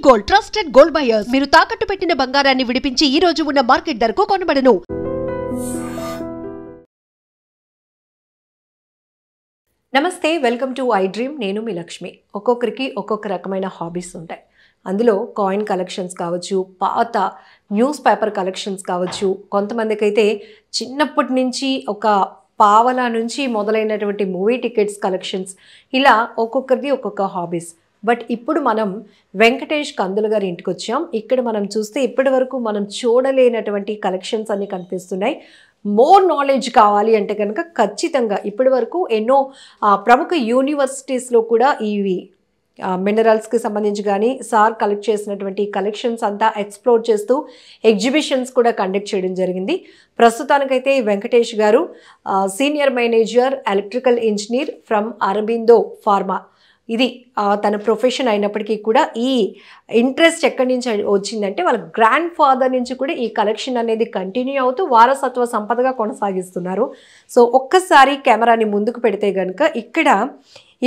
Gold trusted gold buyers మీరు తాకట్టు పెట్టిన బంగారాన్ని విడిపించి ఈ రోజు ఉన్న మార్కెట్ ధరకు కొనబడను. నమస్తే, వెల్కమ్ టు ఐ డ్రీమ్. నేను మీ లక్ష్మి. ఒక్కొక్కరికి ఒక్కొక్క రకమైన హాబీస్ ఉంటాయి. అందులో కాయిన్ కలెక్షన్స్ కావచ్చు, పాత న్యూస్ పేపర్ కలెక్షన్స్ కావచ్చు, కొంతమందికి అయితే చిన్నప్పటి నుంచి ఒక పావలా నుంచి మొదలైనటువంటి మూవీ టికెట్స్ కలెక్షన్స్, ఇలా ఒక్కొక్కరిది ఒక్కొక్క హాబీస్. బట్ ఇప్పుడు మనం వెంకటేష్ కందుల గారి ఇంటికి వచ్చాం. ఇక్కడ మనం చూస్తే ఇప్పటి వరకు మనం చూడలేనటువంటి కలెక్షన్స్ అన్ని కనిపిస్తున్నాయి. మోర్ నాలెడ్జ్ కావాలి అంటే కనుక ఖచ్చితంగా ఇప్పటి వరకు ఎన్నో ప్రముఖ యూనివర్సిటీస్లో కూడా ఇవి మినరల్స్కి సంబంధించి కానీ సార్ కలెక్ట్ చేసినటువంటి కలెక్షన్స్ అంతా ఎక్స్ప్లోర్ చేస్తూ ఎగ్జిబిషన్స్ కూడా కండక్ట్ చేయడం జరిగింది. ప్రస్తుతానికైతే వెంకటేష్ గారు senior manager electrical engineer from Aurobindo pharma. ఇది తన ప్రొఫెషన్ అయినప్పటికీ కూడా ఈ ఇంట్రెస్ట్ ఎక్కడి నుంచి వచ్చిందంటే వాళ్ళ గ్రాండ్ ఫాదర్ నుంచి కూడా ఈ కలెక్షన్ అనేది కంటిన్యూ అవుతూ వారసత్వ సంపదగా కొనసాగిస్తున్నారు. సో ఒక్కసారి కెమెరాని ముందుకు పెడితే కనుక ఇక్కడ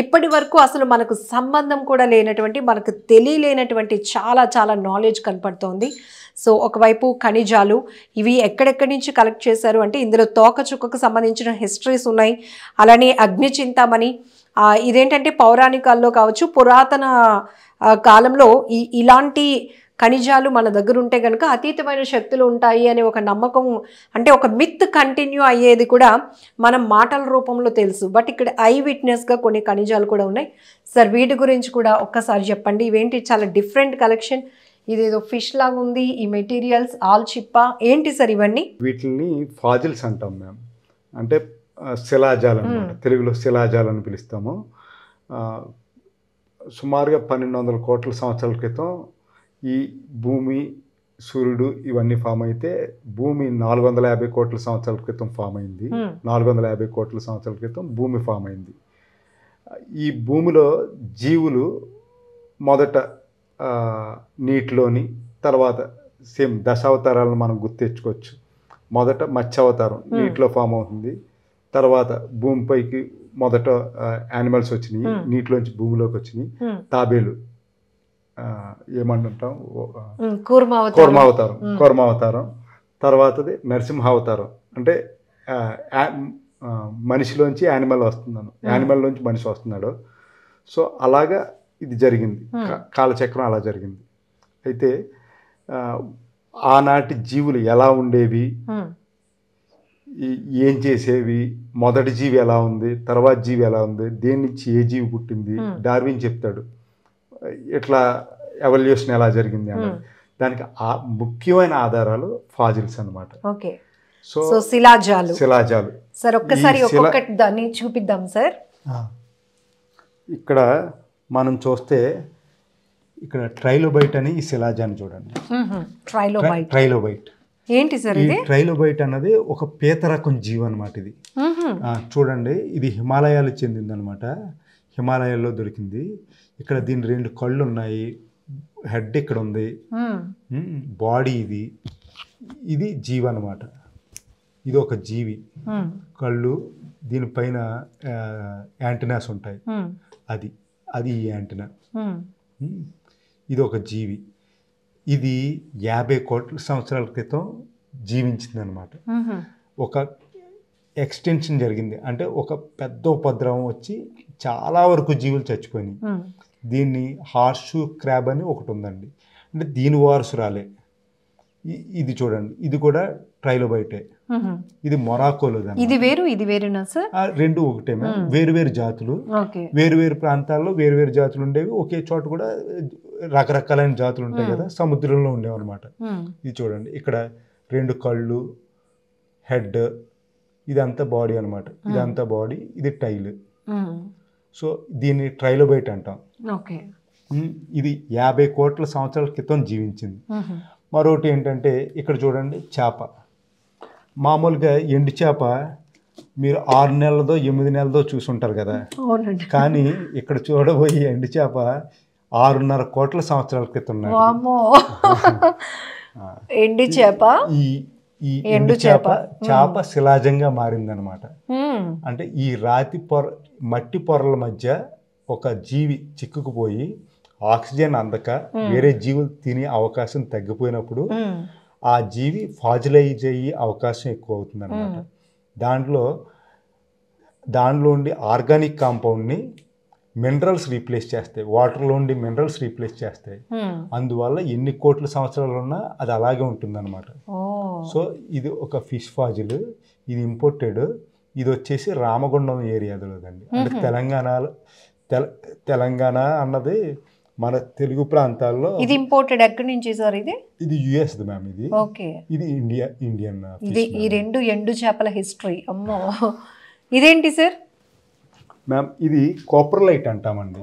ఇప్పటి వరకు అసలు మనకు సంబంధం కూడా లేనటువంటి, మనకు తెలియలేనటువంటి చాలా చాలా నాలెడ్జ్ కనపడుతోంది. సో ఒకవైపు ఖనిజాలు, ఇవి ఎక్కడెక్కడి నుంచి కలెక్ట్ చేశారు అంటే ఇందులో తోకచుక్కకు సంబంధించిన హిస్టరీస్ ఉన్నాయి. అలానే అగ్ని చింతామణి, ఇదేంటంటే పౌరాణికాల్లో కావచ్చు, పురాతన కాలంలో ఇలాంటి ఖనిజాలు మన దగ్గర ఉంటే కనుక అతీతమైన శక్తులు ఉంటాయి అనే ఒక నమ్మకం, అంటే ఒక మిత్ కంటిన్యూ అయ్యేది కూడా మనం మాటల రూపంలో తెలుసు. బట్ ఇక్కడ ఐ విట్నెస్గా కొన్ని ఖనిజాలు కూడా ఉన్నాయి. సార్ వీటి గురించి కూడా ఒక్కసారి చెప్పండి. ఇవేంటి చాలా డిఫరెంట్ కలెక్షన్, ఇదేదో ఫిష్ లాగా ఉంది, ఈ మెటీరియల్స్ ఆల్ చిప్పా ఏంటి సార్ ఇవన్నీ? వీటిని ఫాజిల్స్ అంటాం మేము, అంటే శిలాజాలు అనమాట. తెలుగులో శిలాజాలు అని పిలుస్తాము. సుమారుగా 1200 కోట్ల సంవత్సరాల క్రితం ఈ భూమి, సూర్యుడు ఇవన్నీ ఫామ్ అయితే భూమి 450 కోట్ల సంవత్సరాల క్రితం ఫామ్ అయింది. 450 కోట్ల సంవత్సరాల క్రితం భూమి ఫామ్ అయింది. ఈ భూమిలో జీవులు మొదట నీటిలోని, తర్వాత సేమ్ దశావతారాలను మనం గుర్తించుకోవచ్చు. మొదట మత్స్యావతారం నీటిలో ఫామ్ అవుతుంది. తర్వాత భూమిపైకి మొదట యానిమల్స్ వచ్చినాయి, నీటిలోంచి భూమిలోకి వచ్చినాయి. తాబేలు ఏమంటుంటాం, కూర్మావతారం. తర్వాతది నరసింహావతారం, అంటే మనిషిలోంచి యానిమల్ వస్తున్నాను, యానిమల్లోంచి మనిషి వస్తున్నాడు. సో అలాగా ఇది జరిగింది, కాలచక్రం అలా జరిగింది. అయితే ఆనాటి జీవులు ఎలా ఉండేవి, ఏం చేసేవి, మొదటి జీవి ఎలా ఉంది, తర్వాత జీవి ఎలా ఉంది, దేని నుంచి ఏ జీవి పుట్టింది, డార్విన్ చెప్తాడు ఇట్లా ఎవల్యూషన్ ఎలా జరిగింది అన్నది. దానికి ముఖ్యమైన ఆధారాలు ఫాజిల్స్ అన్నమాట. Okay, so శిలాజాలు. సార్ ఒక్కసారి ఒక్కొక్కటి దాన్ని చూపిద్దాం సార్. ఇక్కడ మనం చూస్తే ఇక్కడ ట్రైలోబైట్ అని ఈ శిలాజాన్ని చూడండి. ట్రైలోబైట్ ఏంటి సార్ ఇది? ట్రైలోబైట్ అన్నది ఒక పీత రకం జీవి అనమాట. ఇది చూడండి, ఇది హిమాలయాలకు చెందింది అనమాట. హిమాలయాల్లో దొరికింది. ఇక్కడ దీని 2 కళ్ళు ఉన్నాయి, హెడ్ ఇక్కడ ఉంది, బాడీ ఇది జీవి అనమాట. ఇది ఒక జీవి, కళ్ళు, దీనిపైన యాంటీనాస్ ఉంటాయి, అది ఈ యాంటీనా. ఇది ఒక జీవి. ఇది 50 కోట్ల సంవత్సరాల క్రితం జీవించింది అనమాట. ఒక ఎక్స్టెన్షన్ జరిగింది, అంటే ఒక పెద్ద ఉపద్రవం వచ్చి చాలా వరకు జీవులు చచ్చిపోయినాయి. దీన్ని హార్షూ క్రాబ్ అని ఒకటి ఉందండి, అంటే దీని వారసురాలే. ఇది చూడండి, ఇది కూడా ట్రైలోబైటే. ఇది మొరాకోలో. ఇది వేరు, ఇది వేరునా సార్? రెండు ఒకటే, వేరు జాతులు, వేరు ప్రాంతాల్లో వేరు జాతులు ఉండేవి. ఒకే చోట కూడా రకరకాలైన జాతులు ఉంటాయి కదా, సముద్రంలో ఉండేవి అనమాట. ఇది చూడండి, ఇక్కడ 2 కళ్ళు, హెడ్, ఇదంతా బాడీ అనమాట. ఇదంతా బాడీ, ఇది టైల్. సో దీన్ని ట్రైలోబైట్ అంటాం. ఇది 50 కోట్ల సంవత్సరాల క్రితం జీవించింది. మరొకటి ఏంటంటే ఇక్కడ చూడండి, చేప. మామూలుగా ఎండు చేప మీరు 6 నెలలదో 8 నెలలదో చూసుంటారు కదా, కానీ ఇక్కడ చూడబోయే ఎండు చేప 6.5 కోట్ల సంవత్సరాల క్రితం. ఎండు చేప, ఈ ఎండు చేప శిలాజంగా మారిందనమాట. అంటే ఈ మట్టి పొరల మధ్య ఒక జీవి చిక్కుకుపోయి ఆక్సిజన్ అందక వేరే జీవులు తినే అవకాశం తగ్గిపోయినప్పుడు ఆ జీవి ఫాజిలైజ్ అయ్యే అవకాశం ఎక్కువ అవుతుంది అనమాట. దానిలో ఉండి ఆర్గానిక్ కాంపౌండ్ని మినరల్స్ రీప్లేస్ చేస్తాయి, వాటర్లో ఉండి మినరల్స్ రీప్లేస్ చేస్తాయి. అందువల్ల ఎన్ని కోట్ల సంవత్సరాలు ఉన్నా అది అలాగే ఉంటుందన్నమాట. సో ఇది ఒక ఫిష్ ఫాజిల్, ఇది ఇంపోర్టెడ్. ఇది వచ్చేసి రామగుండం ఏరియాలోదండి. అంటే తెలంగాణ అన్నది మన తెలుగు ప్రాంతాల్లో. ఇది ఇంపోర్టెడ్ ఎక్కడి నుంచి సార్? ఇది యుఎస్ మ్యామ్. ఇది ఇండియన్. ఈ రెండు ఎండు చేపల హిస్టరీ. అమ్మో, ఇదేంటి సార్? మ్యామ్ ఇది కోప్రలైట్ అంటామండి.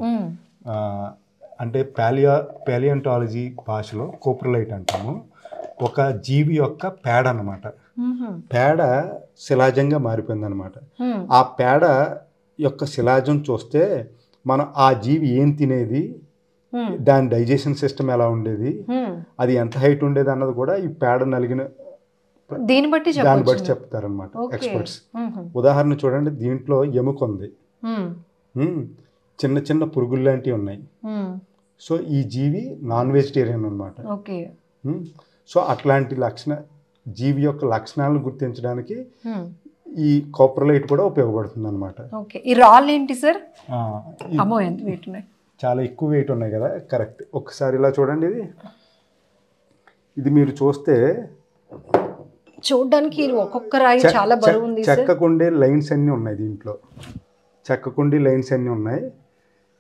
అంటే పాలియాంటాలజీ భాషలో కోప్రలైట్ అంటాము. ఒక జీవి యొక్క పేడ అన్నమాట. పేడ శిలాజంగా మారిపోయింది అనమాట. ఆ పేడ యొక్క శిలాజం చూస్తే మనం ఆ జీవి ఏం తినేది, దాని డైజెషన్ సిస్టమ్ ఎలా ఉండేది, అది ఎంత హైట్ ఉండేది అన్నది కూడా ఈ పేడ నలిగిన దాన్ని బట్టి చెప్తారనమాట ఎక్స్పర్ట్స్. ఉదాహరణ చూడండి, దీంట్లో ఎముక ఉంది, చిన్న చిన్న పురుగులు లాంటివి ఉన్నాయి. సో ఈ జీవి నాన్ వెజిటేరియన్ అనమాట. సో అట్లాంటి జీవి యొక్క లక్షణాలను గుర్తించడానికి ఈ కోప్రలైట్ కూడా ఉపయోగపడుతుంది అనమాట. ఈ రాళ్ళు ఏంటి సార్? చాలా ఎక్కువ వెయిట్ ఉన్నాయి కదా. కరెక్ట్. ఒకసారి ఇలా చూడండి, ఇది మీరు చూడడానికి ఒక్కొక్క రాయి చాలా బరువు ఉంది. చెక్కకుండే లైన్స్ అన్నీ ఉన్నాయి దీంట్లో. చెక్కకుండి లైన్స్ అన్నీ ఉన్నాయి.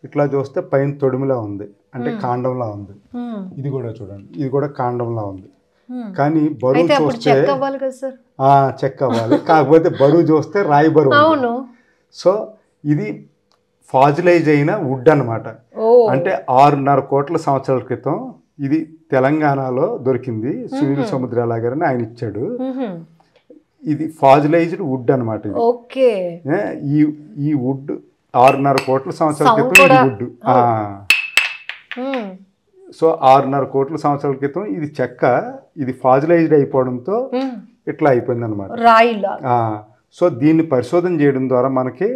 ఇట్లా చూస్తే పైన తొడిమిలా ఉంది, అంటే కాండంలా ఉంది. ఇది కూడా చూడండి, ఇది కూడా కాండంలా ఉంది. కానీ బరువు చూస్తే చెక్క అవ్వాలి, కాకపోతే బరువు చూస్తే రాయి బరువు. సో ఇది ఫాజిలైజ్ అయిన వుడ్ అనమాట. అంటే 6.5 కోట్ల సంవత్సరాల క్రితం ఇది తెలంగాణలో దొరికింది. సునీల్ సముద్రాల గారని ఆయన ఇచ్చాడు. ఇది ఫాజిలైజ్డ్ వుడ్ అనమాట. ఈ వుడ్ 6.5 కోట్ల సంవత్సరాల క్రితం ఇది వుడ్. సో 6.5 కోట్ల సంవత్సరాల క్రితం ఇది చెక్క, ఇది ఫాజిలైజ్డ్ అయిపోవడంతో ఇట్లా అయిపోయింది అనమాట. సో దీన్ని పరిశోధన చేయడం ద్వారా మనకి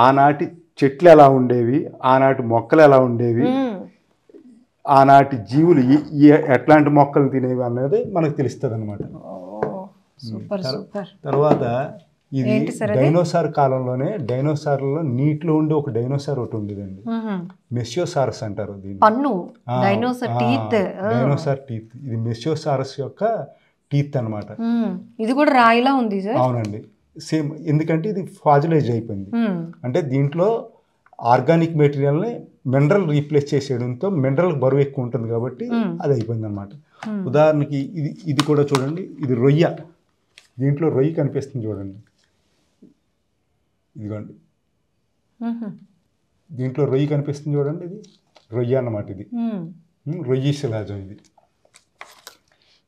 ఆనాటి చెట్లు ఎలా ఉండేవి, ఆనాటి మొక్కలు ఎలా ఉండేవి, ఆనాటి జీవులు ఎట్లాంటి మొక్కలు తినేవి అనేది మనకు తెలుస్తుంది అనమాట. తర్వాత ఇది డైనోసార్ కాలంలోనే డైనోసార్లలో నీటిలో ఉండే ఒక డైనోసార్ ఒకటి ఉండేదండి. మెసియోసారస్ అంటారు దీన్ని. Dinosaur teeth. ఇది మెసియోసారస్ యొక్క టీత్ అనమాట. ఇది కూడా రాయిలా ఉంది. అవునండి, సేమ్. ఎందుకంటే ఇది ఫాజిలైజ్ అయిపోయింది. అంటే దీంట్లో ఆర్గానిక్ మెటీరియల్ని మినరల్ రీప్లేస్ చేసేయడంతో మినరల్ బరువు ఎక్కువ ఉంటుంది కాబట్టి అది అయిపోయింది అనమాట. ఉదాహరణకి ఇది కూడా చూడండి, ఇది రొయ్య. దీంట్లో రొయ్య కనిపిస్తుంది చూడండి, ఇదిగోండి. దీంట్లో రొయ్య కనిపిస్తుంది చూడండి, ఇది రొయ్య అన్నమాట. ఇది రొయ్యి శిలాజం. ఇది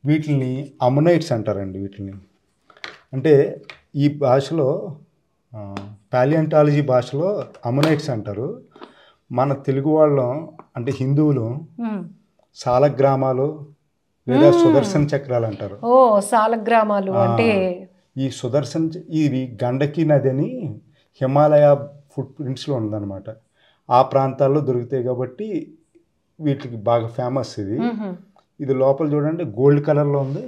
వీటిని అమోనైట్స్ అంటారండి. వీటిని అంటే ఈ భాషలో పాలియాంటాలజీ భాషలో అమోనైట్స్ అంటారు. మన తెలుగు వాళ్ళం అంటే హిందువులు సాలగ్రామాలు లేదా సుదర్శన చక్రాలు అంటారు. సాలగ్రామాలు అంటే ఈ సుదర్శన్, ఇవి గండకి నది అని హిమాలయ ఫుట్ ప్రింట్స్లో ఉందన్నమాట. ఆ ప్రాంతాల్లో దొరుకుతాయి కాబట్టి వీటికి బాగా ఫేమస్. ఇది లోపల చూడండి, గోల్డ్ కలర్లో ఉంది.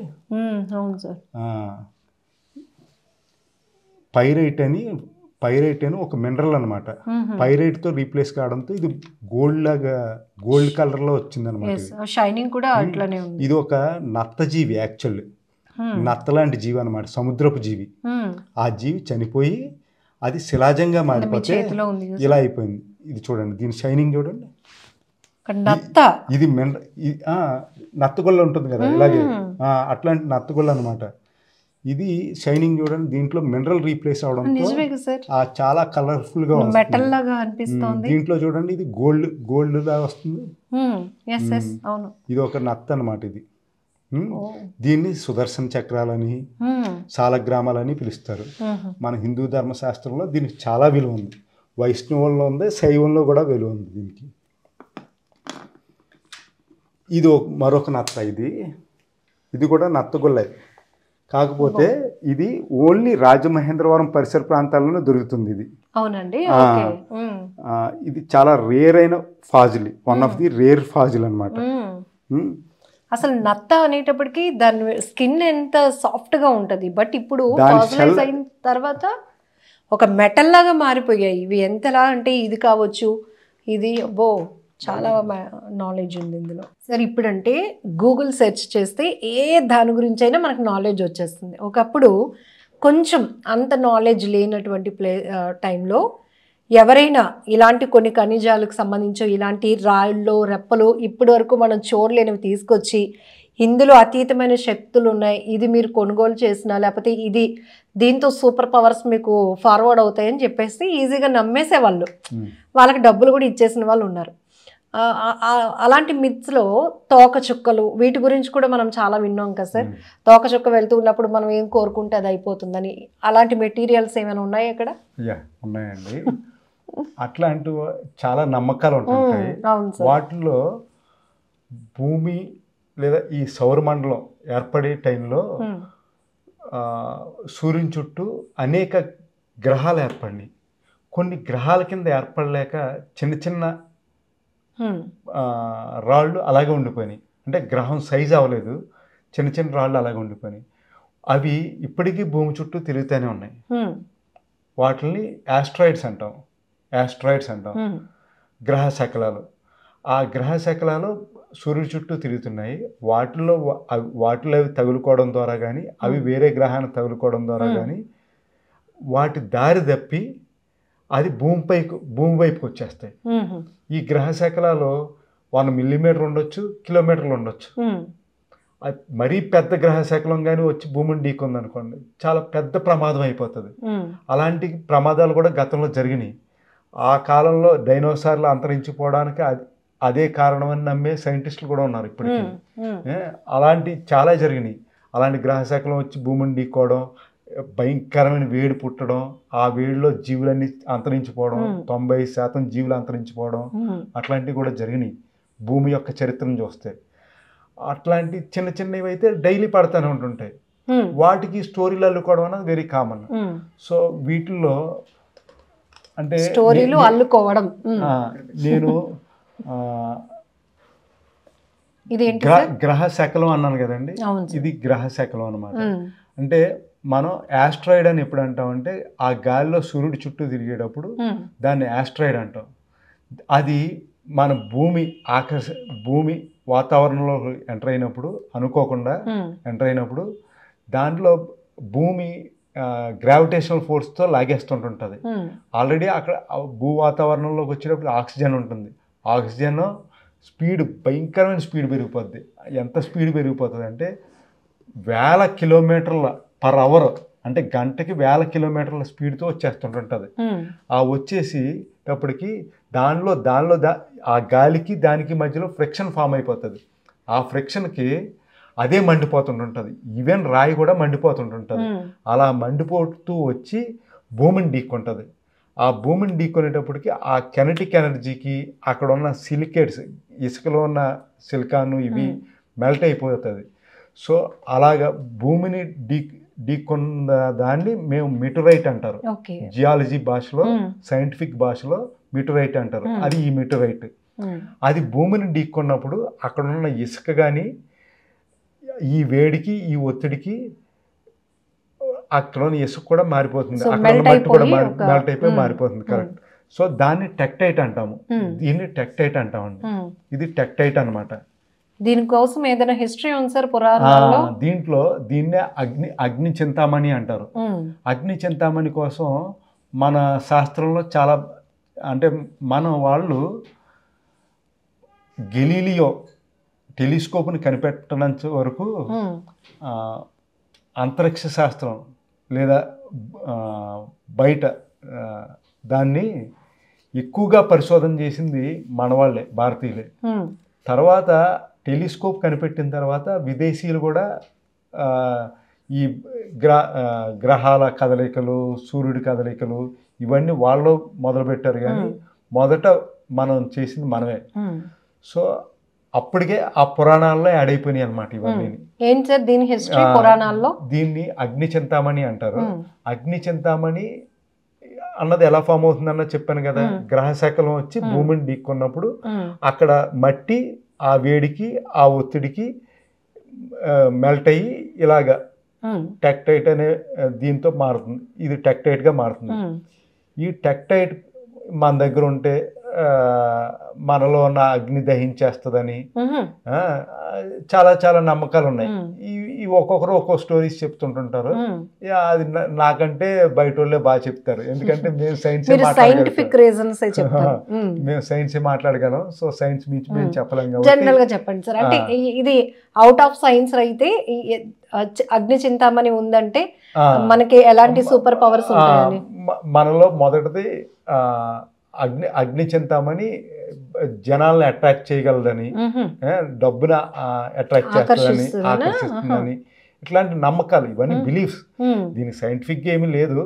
పైరైట్ అని ఒక మినరల్ అనమాట. పైరైట్తో రీప్లేస్ కావడంతో ఇది గోల్డ్ కలర్లో వచ్చింది అనమాట. షైనింగ్ కూడా అట్లానే ఉంది. ఇది ఒక నత్త జీవి, యాక్చువల్లీ నత్త లాంటి జీవి అనమాట, సముద్రపు జీవి. ఆ జీవి చనిపోయి అది శిలాజంగా మారిపోతే ఇలా అయిపోయింది. ఇది చూడండి, దీని షైనింగ్ చూడండి. ఇది నత్తగొల్ల ఉంటుంది కదా, ఇలాగే అట్లాంటి నత్తగొల్ల అనమాట. ఇది షైనింగ్ చూడండి. దీంట్లో మినరల్ రీప్లేస్ అవడంతో చాలా కలర్ఫుల్ గా మెటల్ లాగా అనిపిస్తుంది. దీంట్లో చూడండి, ఇది గోల్డ్ లాగా వస్తుంది. ఇది ఒక నత్త అనమాట. ఇది దీన్ని సుదర్శన చక్రాలని సాలగ్రామాలని పిలుస్తారు. మన హిందూ ధర్మశాస్త్రంలో దీనికి చాలా విలువ ఉంది. వైష్ణవంలో ఉంది, శైవంలో కూడా విలువ ఉంది దీనికి. ఇది మరొక నత్త. ఇది కూడా నత్తగొల్లే, కాకపోతే ఇది ఓన్లీ రాజమహేంద్రవరం పరిసర ప్రాంతాల్లోనే దొరుకుతుంది ఇది. అవునండి. ఇది చాలా రేర్ అయిన fossil, one of the rare fossil అనమాట. అసలు నత్త అనేటప్పటికి దాని స్కిన్ ఎంత సాఫ్ట్ గా ఉంటది, బట్ ఇప్పుడు అయిన తర్వాత ఒక మెటల్ లాగా మారిపోయాయి ఇవి. ఎంతలా అంటే ఇది కావచ్చు, ఇది చాలా నాలెడ్జ్ ఉంది ఇందులో. సరే, ఇప్పుడంటే గూగుల్ సెర్చ్ చేస్తే ఏ దాని గురించి అయినా మనకు నాలెడ్జ్ వచ్చేస్తుంది. ఒకప్పుడు కొంచెం అంత నాలెడ్జ్ లేనటువంటి టైంలో ఎవరైనా ఇలాంటి కొన్ని ఖనిజాలకు సంబంధించి ఇలాంటి రాళ్ళు రెప్పలు ఇప్పటి వరకు మనం చూడలేనివి తీసుకొచ్చి ఇందులో అతీతమైన శక్తులు ఉన్నాయి, ఇది మీరు కొనుగోలు చేసినా లేకపోతే ఇది దీంతో సూపర్ పవర్స్ మీకు ఫార్వర్డ్ అవుతాయని చెప్పేసి ఈజీగా నమ్మేసేవాళ్ళు. వాళ్ళకి డబ్బులు కూడా ఇచ్చేసిన వాళ్ళు ఉన్నారు. అలాంటి మిత్స్లో తోక చుక్కలు వీటి గురించి కూడా మనం చాలా విన్నాం కదా సార్. తోక చుక్క వెళ్తూ ఉన్నప్పుడు మనం ఏం కోరుకుంటే అది అయిపోతుందని, అలాంటి మెటీరియల్స్ ఏమైనా ఉన్నాయి అక్కడ? ఉన్నాయండి. అట్లాంటి చాలా నమ్మకాలు ఉంటాయి. వాటిలో భూమి లేదా ఈ సౌరమండలం ఏర్పడే టైంలో సూర్యుని చుట్టూ అనేక గ్రహాలు ఏర్పడినాయి. కొన్ని గ్రహాల కింద ఏర్పడలేక చిన్న చిన్న రాళ్ళు అలాగే ఉండిపోయినాయి. అంటే గ్రహం సైజు అవ్వలేదు, చిన్న చిన్న రాళ్ళు అలాగే ఉండిపోయినాయి. అవి ఇప్పటికీ భూమి చుట్టూ తిరుగుతూనే ఉన్నాయి. వాటిని యాస్ట్రాయిడ్స్ అంటాం. గ్రహ శకలాలు. ఆ గ్రహ శకలాలు సూర్యుడి చుట్టూ తిరుగుతున్నాయి. వాటిలో అవి తగులుకోవడం ద్వారా కానీ, అవి వేరే గ్రహాన్ని తగులుకోవడం ద్వారా కానీ వాటి దారి తప్పి అది భూమి వైపుకి వచ్చేస్తాయి. ఈ గ్రహ శకలాలు 1 మిల్లీమీటర్ ఉండొచ్చు, కిలోమీటర్లు ఉండొచ్చు. మరీ పెద్ద గ్రహ శకలం కానీ వచ్చి భూమిని ఢీకొంది అనుకోండి, చాలా పెద్ద ప్రమాదం అయిపోతుంది. అలాంటి ప్రమాదాలు కూడా గతంలో జరిగినాయి. ఆ కాలంలో డైనోసార్లు అంతరించిపోవడానికి అదే కారణమని నమ్మే సైంటిస్టులు కూడా ఉన్నారు ఇప్పటికీ. అలాంటి చాలా జరిగినాయి. అలాంటి గ్రహ శకలం వచ్చి భూమిని ఢీకోవడం, భయంకరమైన వేడి పుట్టడం, ఆ వేడిలో జీవులన్నీ అంతరించిపోవడం, 90% జీవులు అంతరించిపోవడం, అట్లాంటివి కూడా జరిగినాయి భూమి యొక్క చరిత్రను చూస్తే. అట్లాంటి చిన్న చిన్నవి అయితే డైలీ పడతానే ఉంటుంటాయి. వాటికి స్టోరీలు అల్లుకోవడం అనేది వెరీ కామన్. సో వీటిల్లో అంటే స్టోరీలు అల్లుకోవడం, నేను గ్రహ శకలం అన్నాను కదండి, ఇది గ్రహ శకలం అనమాట. అంటే మనం యాస్ట్రాయిడ్ అని ఎప్పుడు అంటామంటే ఆ గాలిలో సూర్యుడి చుట్టూ తిరిగేటప్పుడు దాన్ని యాస్ట్రాయిడ్ అంటాం. అది మన భూమి వాతావరణంలో ఎంటర్ అయినప్పుడు, అనుకోకుండా ఎంటర్ అయినప్పుడు దాంట్లో భూమి గ్రావిటేషనల్ ఫోర్స్తో లాగేస్తుంటుంటుంది. ఆల్రెడీ అక్కడ భూ వాతావరణంలోకి వచ్చేటప్పుడు ఆక్సిజన్ ఉంటుంది. ఆక్సిజన్ స్పీడ్ భయంకరమైన స్పీడ్ పెరిగిపోద్ది. ఎంత స్పీడ్ పెరిగిపోతుంది అంటే 1000 కిలోమీటర్ల పర్ అవర్, అంటే గంటకి 1000 కిలోమీటర్ల స్పీడ్తో వచ్చేస్తుంటుంటుంది. ఆ వచ్చేసేటప్పటికి దానిలో ఆ గాలికి దానికి మధ్యలో ఫ్రిక్షన్ ఫామ్ అయిపోతుంది. ఆ ఫ్రిక్షన్కి అదే మండిపోతుంటుంటుంది. ఈవెన్ రాయి కూడా మండిపోతుంటుంటుంది. అలా మండిపోతూ వచ్చి భూమిని ఢీక్కుంటుంది. ఆ భూమిని ఢీకొనేటప్పటికి ఆ కెనటిక్ ఎనర్జీకి అక్కడ ఉన్న సిలికేట్స్, ఇసుకలో ఉన్న సిలికాను ఇవి మెల్ట్ అయిపోతుంది. సో అలాగా భూమిని ఢీకొన్న దాన్ని మేము మిటరైట్ అంటారు. జియాలజీ భాషలో, సైంటిఫిక్ భాషలో మిటరైట్ అంటారు. అది ఈ మిటరైట్. అది భూమిని ఢీకొన్నప్పుడు అక్కడ ఉన్న ఇసుక కానీ ఈ వేడికి ఈ ఒత్తిడికి అక్కడని ఇసుక కూడా మారిపోతుంది, అక్కడ మట్టి కూడా మెల్ట్ అయిపోయి మారిపోతుంది. కరెక్ట్. సో దాన్ని టెక్టైట్ అంటాము, దీన్ని టెక్టైట్ అంటామండి. ఇది టెక్టైట్ అనమాట. దీనికోసం ఏదైనా హిస్టరీ ఉంది సార్ పురాణాల్లో? దీన్నే అగ్ని చింతామణి అంటారు. అగ్ని చింతామణి కోసం మన శాస్త్రంలో చాలా, అంటే మన వాళ్ళు గెలీలియో టెలిస్కోప్ని కనిపెట్టడానికి వరకు అంతరిక్ష శాస్త్రం లేదా బయట దాన్ని ఎక్కువగా పరిశోధన చేసింది మన వాళ్ళే, భారతీయులే. తర్వాత టెలిస్కోప్ కనిపెట్టిన తర్వాత విదేశీయులు కూడా ఈ గ్రహాల కదలికలు, సూర్యుడి కదలికలు ఇవన్నీ వాళ్ళు మొదలుపెట్టారు. కానీ మొదట మనం చేసింది మనమే. సో అప్పటికే ఆ పురాణాల్లో యాడ్ అయిపోయినాయి అనమాట ఇవన్నీ. ఏంటి సార్ దీని హిస్టరీ పురాణాల్లో? దీన్ని అగ్ని చింతామణి అంటారు. అగ్ని చింతామణి అన్నది ఎలా ఫామ్ అవుతుంది అన్నది చెప్పాను కదా. గ్రహ శకలం వచ్చి భూమిని ఢీక్కున్నప్పుడు అక్కడ మట్టి ఆ వేడికి ఆ ఒత్తిడికి మెల్ట్ అయ్యి ఇలాగా టెక్టైట్ అనే దీంతో మారుతుంది. ఇది టెక్టైట్గా మారుతుంది. ఈ టెక్టైట్ మన దగ్గర ఉంటే మనలో ఉన్న అగ్ని దహించేస్తుందని చాలా చాలా నమ్మకాలు ఉన్నాయి. ఈ ఒక్కొక్కరు ఒక్కొక్క స్టోరీస్ చెప్తుంటుంటారు. అది నాకంటే బయట వాళ్ళే బాగా చెప్తారు, ఎందుకంటే మేము సైంటిఫిక్ రీజన్స్ మేము సైన్స్ మాట్లాడగలం. సో సైన్స్ నుంచి మేము చెప్పలేం. జనరల్ గా చెప్పండి సార్, అంటే ఇది అవుట్ ఆఫ్ సైన్స్ అయితే అగ్ని చింతామణి ఉందంటే మనకి ఎలాంటి సూపర్ పవర్స్ ఉంటాయని? మనలో మొదటిది అగ్ని చింతామణి జనాలను అట్రాక్ట్ చేయగలదని, డబ్బున అట్రాక్ట్ చేస్తుందని, ఆకర్షిస్తుందని, ఇట్లాంటి నమ్మకాలు ఇవన్నీ బిలీఫ్స్. దీనికి సైంటిఫిక్ ఏమీ లేదు,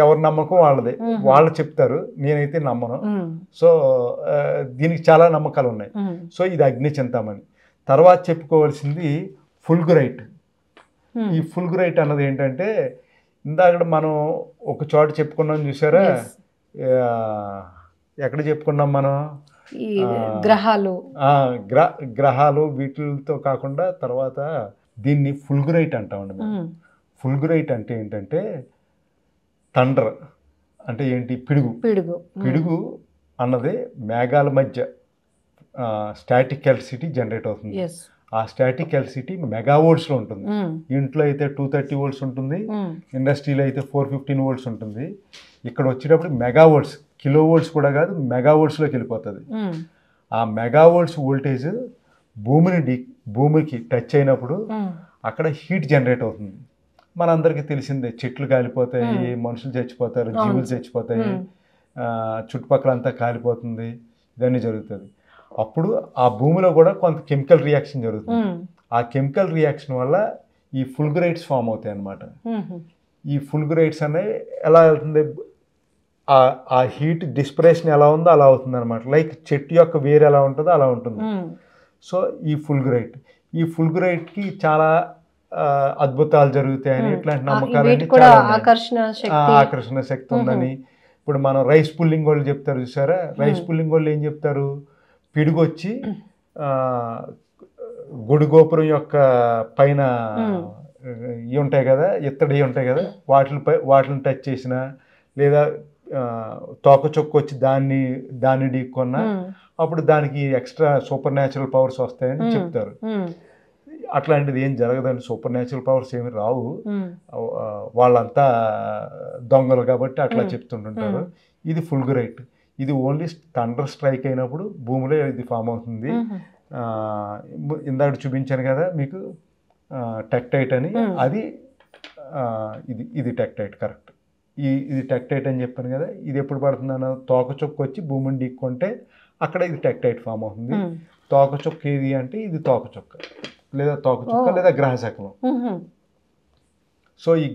ఎవరి నమ్మకం వాళ్ళదే, వాళ్ళు చెప్తారు, నేనైతే నమ్మను. సో దీనికి చాలా నమ్మకాలు ఉన్నాయి. సో ఇది అగ్ని చింతామణి. తర్వాత చెప్పుకోవాల్సింది ఫుల్గురైట్. ఈ ఫుల్గురైట్ అన్నది ఏంటంటే ఇందాక మనం ఒక చోట చెప్పుకున్నాం చూసారా, ఎక్కడ చెప్పుకున్నాం మనం, గ్రహాలు వీటితో కాకుండా తర్వాత దీన్ని ఫుల్గురైట్ అంటామండి మేము. ఫుల్గురైట్ అంటే ఏంటంటే థండర్ అంటే ఏంటి, పిడుగు అన్నది మేఘాల మధ్య స్టాటిక్ ఎలక్ట్రిసిటీ జనరేట్ అవుతుంది. ఆ స్టాటిక్ ఎలక్ట్రిసిటీ మెగావోల్ట్స్లో ఉంటుంది. ఇంట్లో అయితే 230 వోల్ట్స్ ఉంటుంది, ఇండస్ట్రీలో అయితే 415 వోల్ట్స్ ఉంటుంది. ఇక్కడ వచ్చేటప్పుడు మెగావోల్ట్స్, కిలో వోల్ట్స్ కూడా కాదు, మెగావోల్ట్స్లోకి వెళ్ళిపోతుంది. ఆ మెగావోల్ట్స్ వోల్టేజ్ భూమికి టచ్ అయినప్పుడు అక్కడ హీట్ జనరేట్ అవుతుంది. మనందరికీ తెలిసిందే, చెట్లు కాలిపోతాయి, మనుషులు చచ్చిపోతారు, జీవులు చచ్చిపోతాయి, చుట్టుపక్కలంతా కాలిపోతుంది, ఇవన్నీ జరుగుతుంది. అప్పుడు ఆ భూమిలో కూడా కొంత కెమికల్ రియాక్షన్ జరుగుతుంది. ఆ కెమికల్ రియాక్షన్ వల్ల ఈ ఫుల్గురైట్స్ ఫామ్ అవుతాయి అన్నమాట. ఈ ఫుల్గురైట్స్ అనేవి ఎలా వెళ్తుంది, ఆ హీట్ డిస్పరేషన్ ఎలా ఉందో అలా అవుతుంది అనమాట. లైక్ చెట్టు యొక్క వేరు ఎలా ఉంటుందో అలా ఉంటుంది. సో ఈ ఫుల్గురైట్కి చాలా అద్భుతాలు జరుగుతాయని, ఇట్లాంటి నమ్మకాలన్నీ ఆకర్షణ శక్తి ఉందని. ఇప్పుడు మనం రైస్ పుల్లింగ్ వాళ్ళు చెప్తారు చూసారా, రైస్ పుల్లింగ్ వాళ్ళు ఏం చెప్తారు, పిడుగొచ్చి గుడి గోపురం యొక్క పైన ఇవి ఉంటాయి కదా, ఇత్తడి ఉంటాయి కదా, వాటిని టచ్ చేసిన, లేదా తోక చొక్కు వచ్చి దాన్ని ఢీకొన్నా అప్పుడు దానికి ఎక్స్ట్రా సూపర్ న్యాచురల్ పవర్స్ వస్తాయని చెప్తారు. అట్లాంటిది ఏం జరగదండి, సూపర్ న్యాచురల్ పవర్స్ ఏమి రావు, వాళ్ళంతా దొంగలు కాబట్టి అట్లా చెప్తుంటుంటారు. ఇది ఫుల్గురైట్. ఇది ఓన్లీ థండర్ స్ట్రైక్ అయినప్పుడు భూమిలో ఇది ఫామ్ అవుతుంది. ఇందాక చూపించాను కదా మీకు టెక్టైట్ అని, అది ఇది టెక్టైట్ కరెక్ట్. ఇది టెక్టైట్ అని చెప్పాను కదా. ఇది ఎప్పుడు పడుతుంది అన్న, తోక చొక్కు వచ్చి భూమిని ఢీక్కుంటే అక్కడ ఇది టెక్టైట్ ఫామ్ అవుతుంది. తోక చొక్క ఏది అంటే ఇది తోక చొక్క, లేదా తోక చొక్క, లేదా గ్రహ శకలం. సో ఈ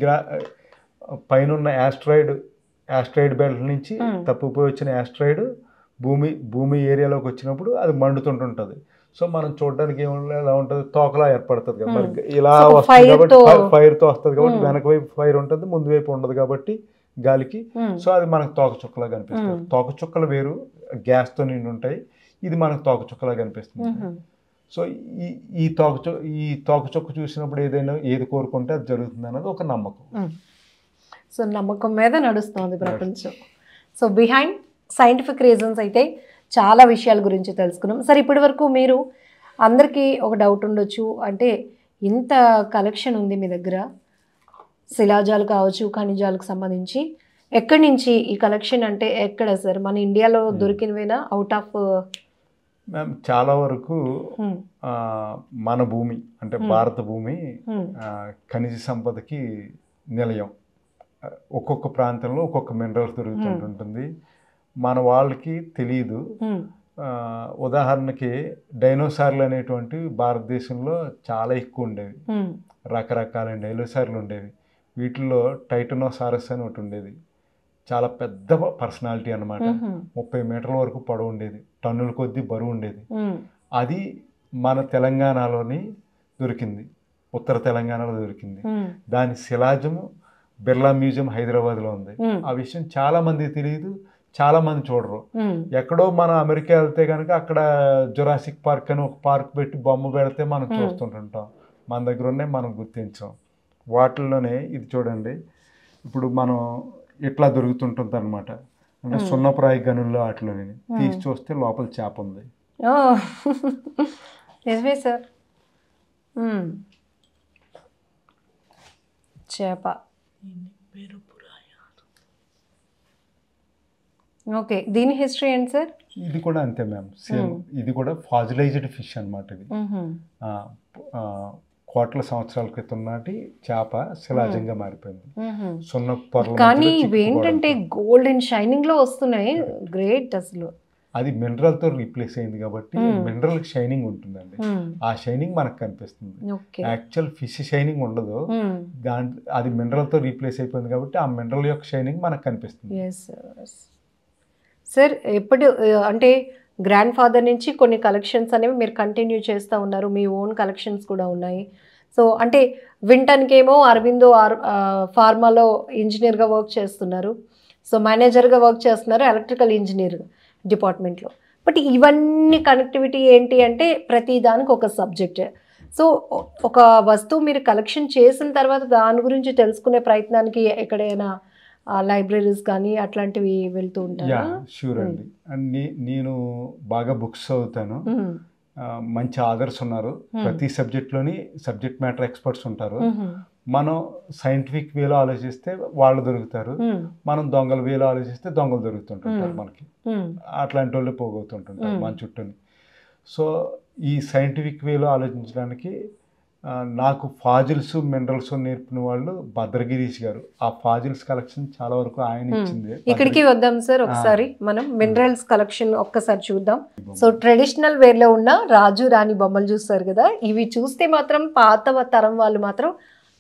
పైన ఉన్న యాస్ట్రాయిడ్ బెల్ట్ నుంచి తప్పిపోయి వచ్చిన యాస్ట్రాయిడ్ భూమి ఏరియాలోకి వచ్చినప్పుడు అది మండుతుంటుంటుంది. సో మనం చూడడానికి ఎలా ఉంటుంది, తోకలా ఏర్పడుతుంది కదా, మరి ఇలా వస్తుంది కాబట్టి ఫైర్తో వస్తుంది కాబట్టి వెనక వైపు ఫైర్ ఉంటుంది, ముందు వైపు ఉండదు కాబట్టి గాలికి. సో అది మనకు తోక చుక్కలా కనిపిస్తుంది. తోక చుక్కలు వేరు, గ్యాస్తో నిండి ఉంటాయి, ఇది మనకు తోక చుక్కలా కనిపిస్తుంది. సో ఈ తోక చుక్క చూసినప్పుడు ఏది కోరుకుంటే అది జరుగుతుంది అన్నది ఒక నమ్మకం. సో నమ్మకం మీద నడుస్తుంది ప్రపంచం. సో బిహైండ్ సైంటిఫిక్ రీజన్స్ అయితే చాలా విషయాల గురించి తెలుసుకున్నాం. సరే, ఇప్పటి వరకు మీరు అందరికీ ఒక డౌట్ ఉండొచ్చు, అంటే ఇంత కలెక్షన్ ఉంది మీ దగ్గర, శిలాజాలు కావచ్చు, ఖనిజాలకు సంబంధించి, ఎక్కడి నుంచి ఈ కలెక్షన్, అంటే ఎక్కడ సార్, మన ఇండియాలో దొరికినవేనా, అవుట్ ఆఫ్? మ్యామ్ చాలా వరకు మన భూమి అంటే భారత భూమి ఖనిజ సంపదకి నిలయం. ఒక్కొక్క ప్రాంతంలో ఒక్కొక్క మినరల్స్ దొరుకుతుంటుంది, మన వాళ్ళకి తెలియదు. ఉదాహరణకి డైనోసార్లు అనేటువంటి భారతదేశంలో చాలా ఎక్కువ ఉండేవి, రకరకాల డైనోసార్లు ఉండేవి. వీటిల్లో టైటనోసారస్ అని ఒకటి ఉండేది, చాలా పెద్ద పర్సనాలిటీ అనమాట. 30 మీటర్ల వరకు పొడవు ఉండేది, టన్నుల కొద్దీ బరువు ఉండేది. అది మన తెలంగాణలోని దొరికింది, ఉత్తర తెలంగాణలో దొరికింది. దాని శిలాజము బిర్లా మ్యూజియం హైదరాబాద్లో ఉంది. ఆ విషయం చాలా మందికి తెలియదు, చాలా మంది చూడరు. ఎక్కడో మనం అమెరికా వెళ్తే కనుక అక్కడ జురాసిక్ పార్క్ అని ఒక పార్క్ పెట్టి బొమ్మ పెడితే మనం చూస్తుంటుంటాం. మన దగ్గర ఉన్నాయి, మనం గుర్తించాం. వాటిల్లోనే ఇది చూడండి, ఇప్పుడు మనం ఇట్లా దొరుకుతుంటుంది అనమాట. అంటే సున్నప్రాయ గనుల్లో వాటిలోనే తీసి చూస్తే లోపల చేప ఉంది. నిజమే సార్, చేప. ఓకే, దీని హిస్టరీ ఏంటి సార్? ఇది కూడా అంతే మ్యామ్, సేమ్. ఇది కూడా ఫాజిలైజ్డ్ ఫిష్ అనమాట. ఇది కోట్ల సంవత్సరాల క్రితం నాటి చేప శిలాజంగా మారిపోయింది. సున్న పొరలు. కానీ ఇవేంటంటే గోల్డ్ అండ్ షైనింగ్ లో వస్తున్నాయి. గ్రేట్. అసలు అది మినరల్ తో రీప్లేస్ అయింది కాబట్టి మినరల్ షైనింగ్ ఉంటుందండి. ఆ షైనింగ్ మనకు కనిపిస్తుంది. యాక్చువల్ ఫిష్ షైనింగ్ ఉండదు, అది మినరల్ తో రీప్లేస్ అయిపోయింది కాబట్టి ఆ మినరల్ యొక్క షైనింగ్ మనకు కనిపిస్తుంది. సార్ ఎప్పుడు అంటే గ్రాండ్ ఫాదర్ నుంచి కొన్ని కలెక్షన్స్ అనేవి మీరు కంటిన్యూ చేస్తూ ఉన్నారు, మీ ఓన్ కలెక్షన్స్ కూడా ఉన్నాయి. సో అంటే వింటన్కేమో అరవిందో ఫార్మాలో ఇంజనీర్గా వర్క్ చేస్తున్నారు, సో మేనేజర్గా వర్క్ చేస్తున్నారు ఎలక్ట్రికల్ ఇంజనీర్ డిపార్ట్మెంట్లో. బట్ ఇవన్నీ కనెక్టివిటీ ఏంటి అంటే ప్రతి దానికి ఒక సబ్జెక్ట్. సో ఒక వస్తువు మీరు కలెక్షన్ చేసిన తర్వాత దాని గురించి తెలుసుకునే ప్రయత్నానికి ఎక్కడైనా లైబ్రరీస్ కానీ అట్లాంటివి వెళ్తూ ఉంటారా? షూర్ అండి. నేను బాగా బుక్స్ చదువుతాను, మంచి ఆథర్స్ ఉన్నారు, ప్రతి సబ్జెక్ట్లోని సబ్జెక్ట్ మ్యాటర్ ఎక్స్పర్ట్స్ ఉంటారు. మనం సైంటిఫిక్ వేలో ఆలోచిస్తే వాళ్ళు దొరుకుతారు, మనం దొంగల వేలో ఆలోచిస్తే దొంగలు దొరుకుతుంటుంటారు మనకి. అట్లాంటి వాళ్ళు పోగొతుంటుంటారు మన చుట్టూని. సో ఈ సైంటిఫిక్ వేలో ఆలోచించడానికి నాకు ఫాజిల్స్ మినరల్స్ నేర్పిన వాళ్ళు భద్రగిరీష్ గారు. ఆ ఫాజిల్స్ కలెక్షన్ చాలా వరకు ఆయన ఇచ్చింది. ఇక్కడికి వద్దాం సార్, ఒకసారి మనం మినరల్స్ కలెక్షన్ ఒక్కసారి చూద్దాం. సో ట్రెడిషనల్ వేర్ లో ఉన్న రాజు రాణి బొమ్మలు చూస్తారు కదా, ఇవి చూస్తే మాత్రం పాత తరం వాళ్ళు మాత్రం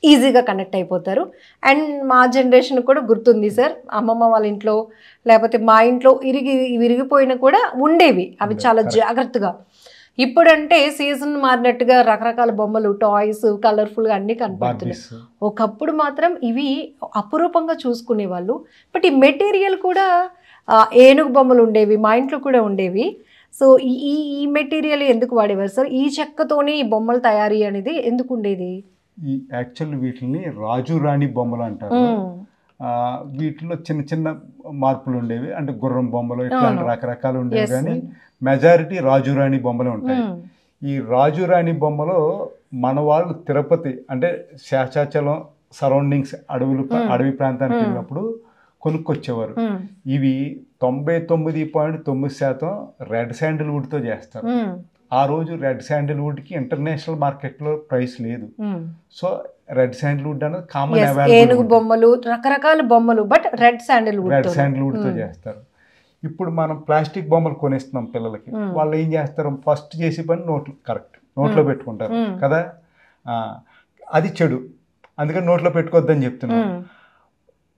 ఈజీగా కనెక్ట్ అయిపోతారు. అండ్ మా జనరేషన్ కూడా గుర్తుంది సార్, అమ్మమ్మ వాళ్ళ ఇంట్లో లేకపోతే మా ఇంట్లో విరిగిపోయినా కూడా ఉండేవి అవి చాలా జాగ్రత్తగా. ఇప్పుడంటే సీజన్ మారినట్టుగా రకరకాల బొమ్మలు, టాయ్స్, కలర్ఫుల్గా అన్నీ కనపడుతున్నాయి. ఒకప్పుడు మాత్రం ఇవి అపురూపంగా చూసుకునేవాళ్ళు. బట్ ఈ మెటీరియల్ కూడా ఏనుగు బొమ్మలు ఉండేవి, మా ఇంట్లో కూడా ఉండేవి. సో ఈ మెటీరియల్ ఎందుకు వాడేవారు సార్? ఈ చెక్కతోనే ఈ బొమ్మల తయారీ అనేది ఎందుకు ఉండేది? ఈ యాక్చువల్ వీటిని రాజు రాణి బొమ్మలు అంటారు. వీటిలో చిన్న చిన్న మార్పులు ఉండేవి, అంటే గుర్రం బొమ్మలు ఇట్లాంటి రకరకాలు ఉండేవి. కానీ మెజారిటీ రాజు రాణి బొమ్మలు ఉంటాయి. ఈ రాజు రాణి బొమ్మలో మన వాళ్ళు తిరుపతి అంటే శేషాచలం సరౌండింగ్స్ అడవి ప్రాంతానికి వెళ్ళినప్పుడు కొనుక్కొచ్చేవారు. ఇవి 99.9% రెడ్ శాండిల్వుడ్తో చేస్తారు. ఆ రోజు రెడ్ శాండిల్వుడ్కి ఇంటర్నేషనల్ మార్కెట్లో ప్రైస్ లేదు. సో రెడ్ శాండిల్వుడ్ అనేది కామన్ ఏనుగు బొమ్మలు, రకరకాల బొమ్మలు, బట్ రెడ్ శాండిల్వుడ్తో చేస్తారు. ఇప్పుడు మనం ప్లాస్టిక్ బొమ్మలు కొనిస్తున్నాం పిల్లలకి, వాళ్ళు ఏం చేస్తారు, ఫస్ట్ చేసే పని నోట్లో పెట్టుకుంటారు కదా, అది చెడు, అందుకని నోట్లో పెట్టుకోవద్దని చెప్తున్నాం.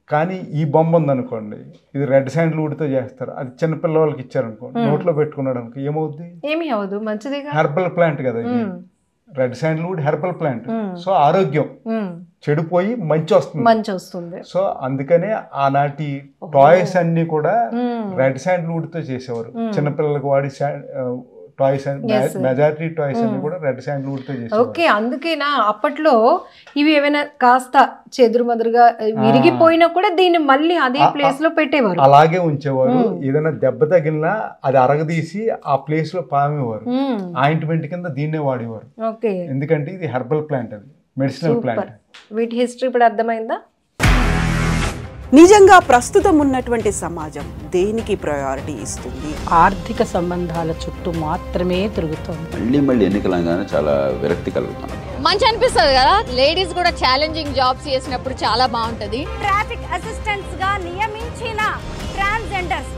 కానీ ఈ బొమ్మ ఉందనుకోండి, ఇది రెడ్ శాండిల్వుడ్తో చేస్తారు, అది చిన్నపిల్లవాళ్ళకి ఇచ్చారనుకోండి, నోట్లో పెట్టుకున్నాడు అనుకో ఏమవుద్ది? ఏమీ అవ్వదు, మంచిది. హెర్బల్ ప్లాంట్ కదా ఇది, red Sandalwood herbal plant. So ఆరోగ్యం చెడిపోయి మంచి వస్తుంది. సో అందుకనే ఆనాటి టాయ్స్ అన్ని కూడా రెడ్ శాండిల్వుడ్తో చేసేవారు. చిన్నపిల్లలకు వాడి టాయ్స్ మెజారిటీ టాయ్స్ అన్ని కూడా రెడ్ శాండిల్వుడ్తో చేసేవారు. ఓకే, అందుకేనా అప్పట్లో ఇవి ఏమైనా కాస్త చెదురుమదురుగా విరిగిపోయినా కూడా దీన్ని మళ్ళీ అదే ప్లేస్ లో పెట్టేవారు, అలాగే ఉంచేవారు. ఏదైనా దెబ్బ తగిలినా అది అరగదీసి ఆ ప్లేస్ లో పామేవారు. ఆయింట్మెంట్ కింద దీన్నే వాడేవారు. ఎందుకంటే ఇది హెర్బల్ ప్లాంట్, అది మెడిసినల్ ప్లాంట్. వీటి హిస్టరీ ఇప్పుడు అర్థమైందా? నిజంగా ప్రస్తుతం ఉన్నటువంటి సమాజం దేనికి ప్రయారిటీ ఇస్తుంది? ఆర్థిక సంబంధాల చుట్టూ మాత్రమే తిరుగుతుంది. మళ్ళీ ఎన్నికలంగానే చాలా విరక్తి కలుగుతాం. మంచి అనిపిస్తుంది కదా, లేడీస్ కూడా ఛాలెంజింగ్ జాబ్స్ చేసినప్పుడు చాలా బాగుంటది. ట్రాఫిక్ అసిస్టెంట్స్ గా నియమించిన ట్రాన్స్జెండర్స్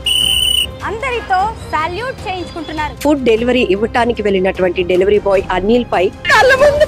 అందరితో సాల్యూట్ చేయించుకుంటున్నారు. ఫుడ్ డెలివరీ ఇవ్వటానికి వెళ్ళినటువంటి డెలివరీ బాయ్ అనిల్ పై కళ్ళ ముందు